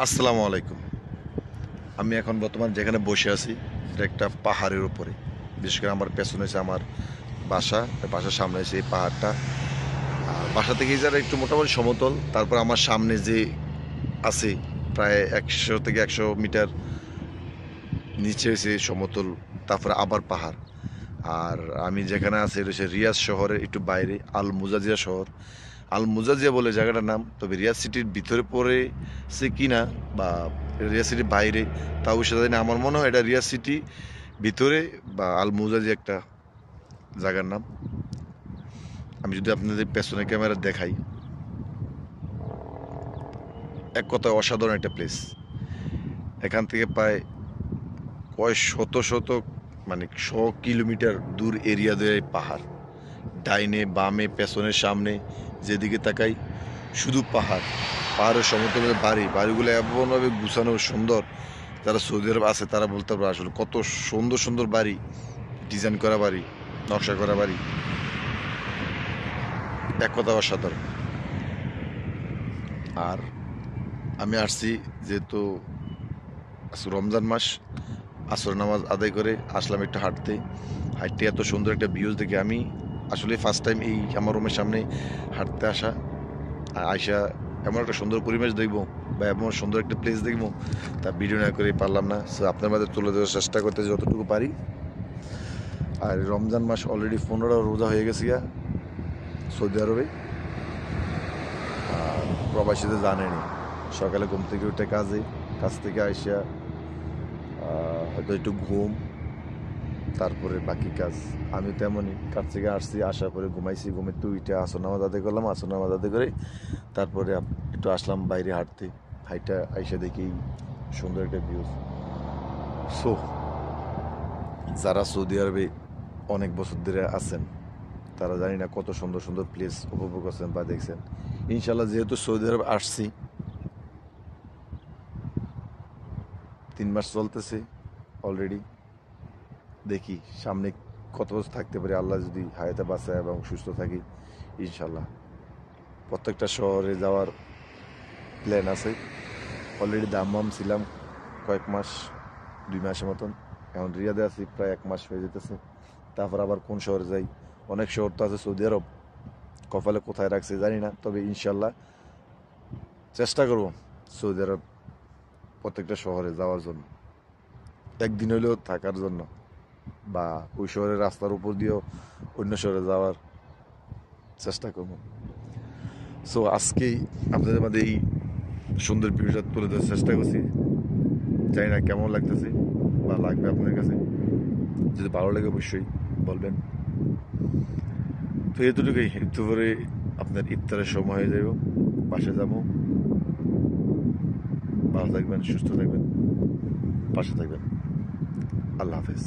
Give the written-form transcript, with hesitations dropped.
আসসালামু আলাইকুম। আমি এখন বর্তমান যেখানে বসে আছি এটা একটা পাহাড়ের উপরে। বিশেষ করে আমার পেছনে হচ্ছে আমার বাসা, বাসার সামনে হচ্ছে এই পাহাড়টা। আর বাসা থেকে যারা একটু মোটামুটি সমতল, তারপর আমার সামনে যে আছে প্রায় 100 থেকে 100 মিটার নিচে হচ্ছে সমতল, তারপরে আবার পাহাড়। আর আমি যেখানে আছি এটা হচ্ছে রিয়াজ শহরের একটু বাইরে, আল মুজাজিয়া শহর। আল মুজাজিয়া বলে জায়গাটার নাম, তবে রিয়াদ সিটির ভিতরে পড়ে সে কিনা বা রিয়াদ সিটির বাইরে তাও সেটা জানি না। আমার মনে হয় এটা রিয়াদ সিটি ভিতরে বা আল মুজাজিয়া একটা জায়গার নাম। আমি যদি আপনাদের পেছনে ক্যামেরা দেখাই, এক কথায় অসাধারণ একটা প্লেস। এখান থেকে প্রায় কয় শত শত, মানে 100 কিলোমিটার দূর এরিয়া ধরে পাহাড়। ডাইনে বামে পেছনের সামনে যেদিকে তাকাই শুধু পাহাড়। পাহাড়ের সমতলের বাড়িগুলো এমনভাবে গুছানো সুন্দর। যারা সৌদি আরব আছে তারা বলতে পারবে আসলে কত সুন্দর সুন্দর বাড়ি, ডিজাইন করা বাড়ি, নকশা করা বাড়ি, এক কথা অসাধারণ। আর আমি আসছি যেহেতু রমজান মাস, আসর নামাজ আদায় করে আসলাম একটু হাঁটতে। হাঁটতে এত সুন্দর একটা ভিউজ দেখে আমি আসলে ফার্স্ট টাইম এই আমার রুমের সামনে হাঁটতে আসা। আয়সা এমন একটা সুন্দর পরিবেশ দেখবো বা এমন সুন্দর একটা প্লেস দেখবো, তা ভিডিও না করে পারলাম না। সো আপনার মাঝে তুলে দেওয়ার চেষ্টা করতে যতটুকু পারি। আর রমজান মাস অলরেডি 15টা রোজা হয়ে গেছে গা সৌদি আরবে। আর প্রবাসীদের জানেনি, সকালে ঘুম থেকে উঠে কাজ থেকে আইসা হয়তো একটু ঘুম, তারপরে বাকি কাজ। আমি তেমনই কাজ থেকে আসছি, আসার পরে ঘুমাইছি, ঘুমের উঠে আসর নামাজ আদায় করলাম, আসর নামাজ আদায় করে তারপরে একটু আসলাম বাইরে হাঁটতে। হাইটা আইসা দেখি সুন্দর একটা ভিউ। সো যারা সৌদি আরবে অনেক বছর ধরে আছেন তারা জানি না কত সুন্দর সুন্দর প্লেস উপভোগ করছেন বা দেখছেন। ইনশাল্লাহ যেহেতু সৌদি আরব আসছি, 3 মাস চলতেছে অলরেডি। দেখি সামনে কত বছর থাকতে পারি, আল্লাহ যদি হায়াতে বাঁচায় এবং সুস্থ থাকি। ইনশাল্লাহ প্রত্যেকটা শহরে যাওয়ার প্ল্যান আছে। অলরেডি দাম্মাম ছিলাম কয়েক মাস, 2 মাসের মতন। এখন রিয়াদে আছি, প্রায় 1 মাস হয়ে যেতেছে। তারপর আবার কোন শহরে যাই, অনেক শহর তো আছে সৌদি আরব, কপালে কোথায় রাখছে জানি না। তবে ইনশাল্লাহ চেষ্টা করব সৌদি আরব প্রত্যেকটা শহরে যাওয়ার জন্য, একদিন হলেও থাকার জন্য, বা ওই শহরের রাস্তার উপর দিয়েও অন্য শহরে যাওয়ার চেষ্টা করব। সো আজকেই আপনাদের মধ্যে এই সুন্দর ভিডিওটা তুলে দেওয়ার চেষ্টা করছি। জানি না কেমন লাগতেছে বা লাগবে আপনার কাছে। যদি ভালো লাগে অবশ্যই বলবেন। তো এতটুকুই, একটু পরে আপনার ইফতারের সময় হয়ে যাব, বাসে যাবো। ভালো থাকবেন, সুস্থ থাকবেন, পাশে থাকবেন। আল্লাহ হাফেজ।